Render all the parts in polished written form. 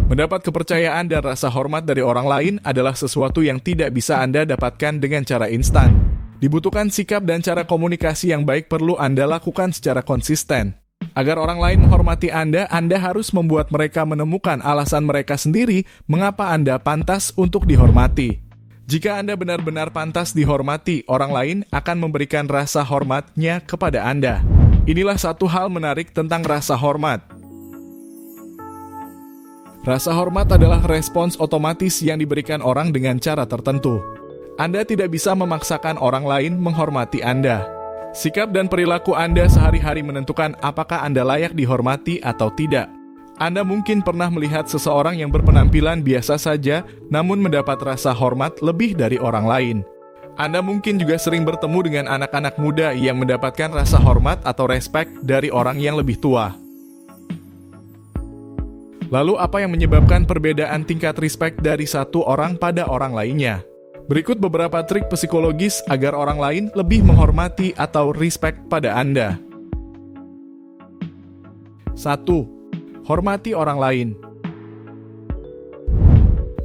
Mendapat kepercayaan dan rasa hormat dari orang lain adalah sesuatu yang tidak bisa Anda dapatkan dengan cara instan. Dibutuhkan sikap dan cara komunikasi yang baik perlu Anda lakukan secara konsisten. Agar orang lain menghormati Anda harus membuat mereka menemukan alasan mereka sendiri mengapa Anda pantas untuk dihormati. Jika Anda benar-benar pantas dihormati, orang lain akan memberikan rasa hormatnya kepada Anda. Inilah satu hal menarik tentang rasa hormat. Rasa hormat adalah respons otomatis yang diberikan orang dengan cara tertentu. Anda tidak bisa memaksakan orang lain menghormati Anda. Sikap dan perilaku Anda sehari-hari menentukan apakah Anda layak dihormati atau tidak. Anda mungkin pernah melihat seseorang yang berpenampilan biasa saja, namun mendapat rasa hormat lebih dari orang lain. Anda mungkin juga sering bertemu dengan anak-anak muda yang mendapatkan rasa hormat atau respek dari orang yang lebih tua. Lalu apa yang menyebabkan perbedaan tingkat respect dari satu orang pada orang lainnya? Berikut beberapa trik psikologis agar orang lain lebih menghormati atau respect pada Anda. 1. Hormati orang lain.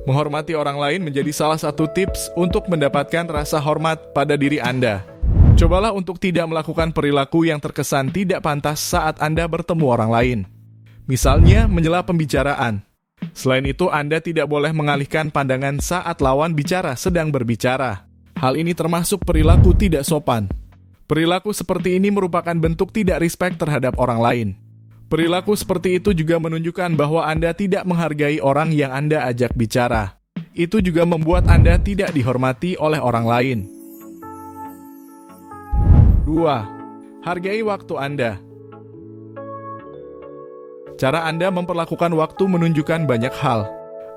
Menghormati orang lain menjadi salah satu tips untuk mendapatkan rasa hormat pada diri Anda. Cobalah untuk tidak melakukan perilaku yang terkesan tidak pantas saat Anda bertemu orang lain. Misalnya, menyela pembicaraan. Selain itu, Anda tidak boleh mengalihkan pandangan saat lawan bicara sedang berbicara. Hal ini termasuk perilaku tidak sopan. Perilaku seperti ini merupakan bentuk tidak respect terhadap orang lain. Perilaku seperti itu juga menunjukkan bahwa Anda tidak menghargai orang yang Anda ajak bicara. Itu juga membuat Anda tidak dihormati oleh orang lain. 2. Hargai waktu Anda. Cara Anda memperlakukan waktu menunjukkan banyak hal.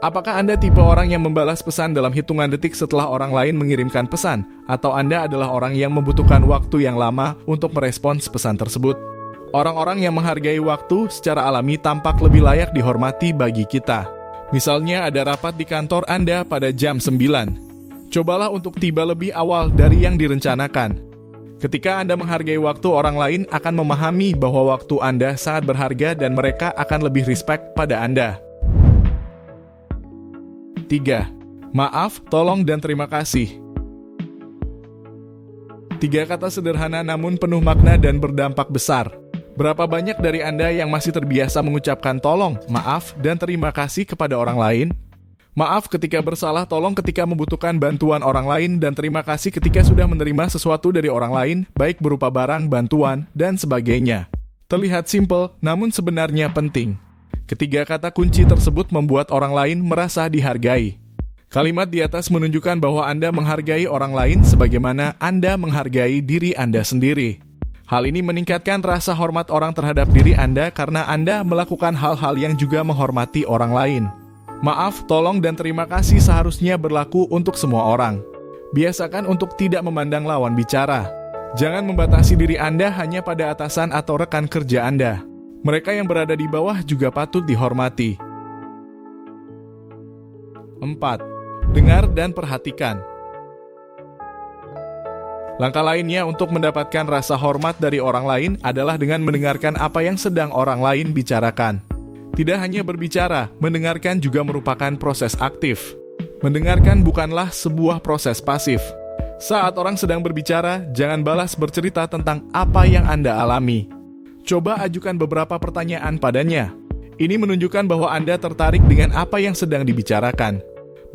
Apakah Anda tipe orang yang membalas pesan dalam hitungan detik setelah orang lain mengirimkan pesan? Atau Anda adalah orang yang membutuhkan waktu yang lama untuk merespons pesan tersebut? Orang-orang yang menghargai waktu secara alami tampak lebih layak dihormati bagi kita. Misalnya ada rapat di kantor Anda pada jam 9. Cobalah untuk tiba lebih awal dari yang direncanakan. Ketika Anda menghargai waktu, orang lain akan memahami bahwa waktu Anda sangat berharga dan mereka akan lebih respect pada Anda. 3. Maaf, tolong, dan terima kasih. 3 kata sederhana namun penuh makna dan berdampak besar. Berapa banyak dari Anda yang masih terbiasa mengucapkan tolong, maaf, dan terima kasih kepada orang lain? Maaf ketika bersalah, tolong ketika membutuhkan bantuan orang lain, dan terima kasih ketika sudah menerima sesuatu dari orang lain, baik berupa barang, bantuan, dan sebagainya. Terlihat simpel, namun sebenarnya penting. Ketiga kata kunci tersebut membuat orang lain merasa dihargai. Kalimat di atas menunjukkan bahwa Anda menghargai orang lain sebagaimana Anda menghargai diri Anda sendiri. Hal ini meningkatkan rasa hormat orang terhadap diri Anda karena Anda melakukan hal-hal yang juga menghormati orang lain. Maaf, tolong, dan terima kasih seharusnya berlaku untuk semua orang. Biasakan untuk tidak memandang lawan bicara. Jangan membatasi diri Anda hanya pada atasan atau rekan kerja Anda. Mereka yang berada di bawah juga patut dihormati. 4. Dengar dan perhatikan. Langkah lainnya untuk mendapatkan rasa hormat dari orang lain adalah dengan mendengarkan apa yang sedang orang lain bicarakan. Tidak hanya berbicara, mendengarkan juga merupakan proses aktif. Mendengarkan bukanlah sebuah proses pasif. Saat orang sedang berbicara, jangan balas bercerita tentang apa yang Anda alami. Coba ajukan beberapa pertanyaan padanya. Ini menunjukkan bahwa Anda tertarik dengan apa yang sedang dibicarakan.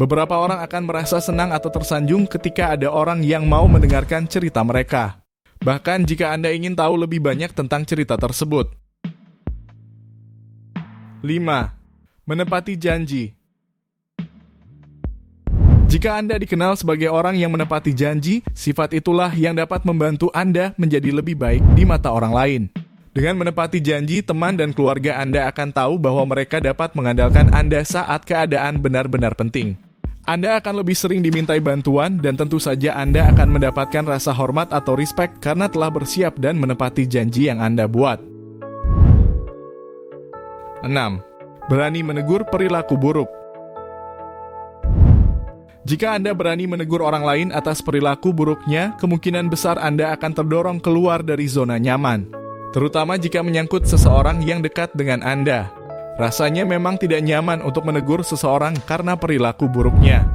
Beberapa orang akan merasa senang atau tersanjung ketika ada orang yang mau mendengarkan cerita mereka. Bahkan jika Anda ingin tahu lebih banyak tentang cerita tersebut. 5. Menepati janji. Jika Anda dikenal sebagai orang yang menepati janji, sifat itulah yang dapat membantu Anda menjadi lebih baik di mata orang lain. Dengan menepati janji, teman dan keluarga Anda akan tahu bahwa mereka dapat mengandalkan Anda saat keadaan benar-benar penting. Anda akan lebih sering dimintai bantuan dan tentu saja Anda akan mendapatkan rasa hormat atau respect karena telah bersiap dan menepati janji yang Anda buat. 6. Berani menegur perilaku buruk. Jika Anda berani menegur orang lain atas perilaku buruknya, kemungkinan besar Anda akan terdorong keluar dari zona nyaman. Terutama jika menyangkut seseorang yang dekat dengan Anda. Rasanya memang tidak nyaman untuk menegur seseorang karena perilaku buruknya.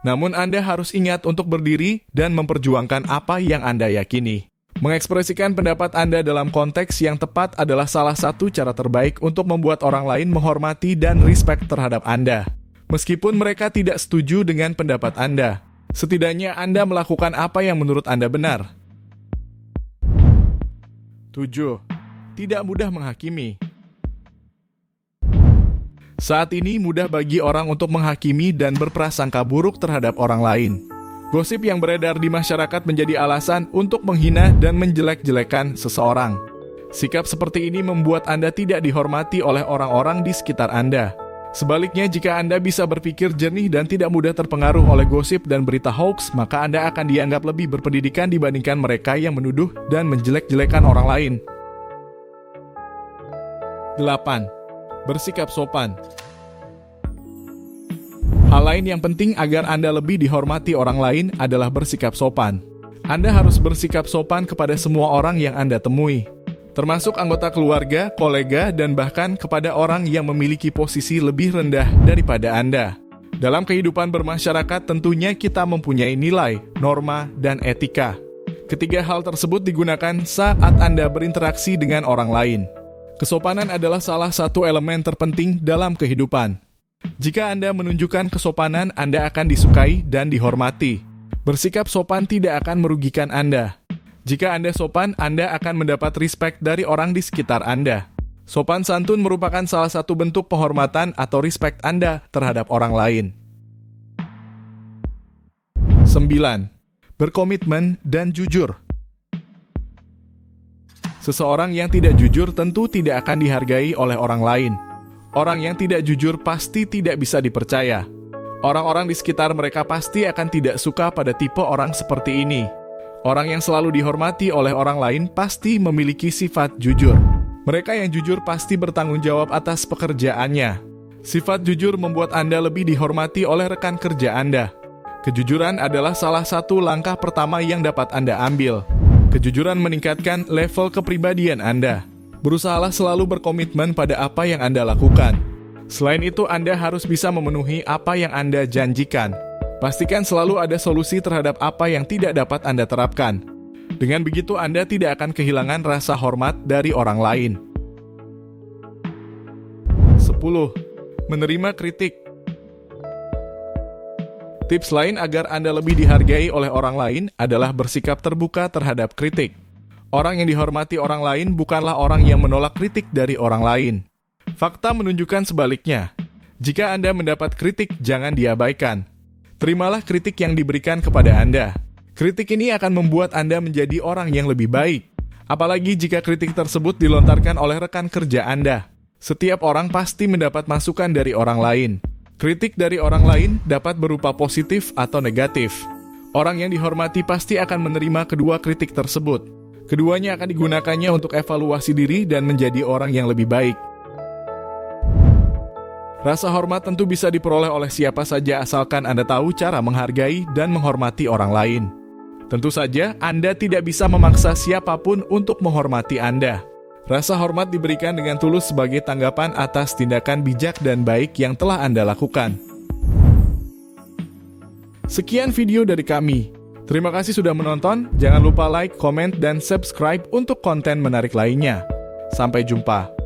Namun Anda harus ingat untuk berdiri dan memperjuangkan apa yang Anda yakini. Mengekspresikan pendapat Anda dalam konteks yang tepat adalah salah satu cara terbaik untuk membuat orang lain menghormati dan respect terhadap Anda. Meskipun mereka tidak setuju dengan pendapat Anda, setidaknya Anda melakukan apa yang menurut Anda benar. 7. Tidak mudah menghakimi. Saat ini mudah bagi orang untuk menghakimi dan berprasangka buruk terhadap orang lain. Gosip yang beredar di masyarakat menjadi alasan untuk menghina dan menjelek-jelekan seseorang. Sikap seperti ini membuat Anda tidak dihormati oleh orang-orang di sekitar Anda. Sebaliknya, jika Anda bisa berpikir jernih dan tidak mudah terpengaruh oleh gosip dan berita hoax, maka Anda akan dianggap lebih berpendidikan dibandingkan mereka yang menuduh dan menjelek-jelekan orang lain. 8. Bersikap sopan. Hal lain yang penting agar Anda lebih dihormati orang lain adalah bersikap sopan. Anda harus bersikap sopan kepada semua orang yang Anda temui, termasuk anggota keluarga, kolega, dan bahkan kepada orang yang memiliki posisi lebih rendah daripada Anda. Dalam kehidupan bermasyarakat tentunya kita mempunyai nilai, norma, dan etika. Ketiga hal tersebut digunakan saat Anda berinteraksi dengan orang lain. Kesopanan adalah salah satu elemen terpenting dalam kehidupan. Jika Anda menunjukkan kesopanan, Anda akan disukai dan dihormati. Bersikap sopan tidak akan merugikan Anda. Jika Anda sopan, Anda akan mendapat respect dari orang di sekitar Anda. Sopan santun merupakan salah satu bentuk penghormatan atau respect Anda terhadap orang lain. 9. Berkomitmen dan jujur. Seseorang yang tidak jujur tentu tidak akan dihargai oleh orang lain. Orang yang tidak jujur pasti tidak bisa dipercaya. Orang-orang di sekitar mereka pasti akan tidak suka pada tipe orang seperti ini. Orang yang selalu dihormati oleh orang lain pasti memiliki sifat jujur. Mereka yang jujur pasti bertanggung jawab atas pekerjaannya. Sifat jujur membuat Anda lebih dihormati oleh rekan kerja Anda. Kejujuran adalah salah satu langkah pertama yang dapat Anda ambil. Kejujuran meningkatkan level kepribadian Anda. Berusahalah selalu berkomitmen pada apa yang Anda lakukan. Selain itu, Anda harus bisa memenuhi apa yang Anda janjikan. Pastikan selalu ada solusi terhadap apa yang tidak dapat Anda terapkan. Dengan begitu, Anda tidak akan kehilangan rasa hormat dari orang lain. 10. Menerima kritik. Tips lain agar Anda lebih dihargai oleh orang lain adalah bersikap terbuka terhadap kritik. Orang yang dihormati orang lain bukanlah orang yang menolak kritik dari orang lain. Fakta menunjukkan sebaliknya. Jika Anda mendapat kritik, jangan diabaikan. Terimalah kritik yang diberikan kepada Anda. Kritik ini akan membuat Anda menjadi orang yang lebih baik. Apalagi jika kritik tersebut dilontarkan oleh rekan kerja Anda. Setiap orang pasti mendapat masukan dari orang lain. Kritik dari orang lain dapat berupa positif atau negatif. Orang yang dihormati pasti akan menerima kedua kritik tersebut. Keduanya akan digunakannya untuk evaluasi diri dan menjadi orang yang lebih baik. Rasa hormat tentu bisa diperoleh oleh siapa saja asalkan Anda tahu cara menghargai dan menghormati orang lain. Tentu saja, Anda tidak bisa memaksa siapapun untuk menghormati Anda. Rasa hormat diberikan dengan tulus sebagai tanggapan atas tindakan bijak dan baik yang telah Anda lakukan. Sekian video dari kami. Terima kasih sudah menonton. Jangan lupa like, komen, dan subscribe untuk konten menarik lainnya. Sampai jumpa.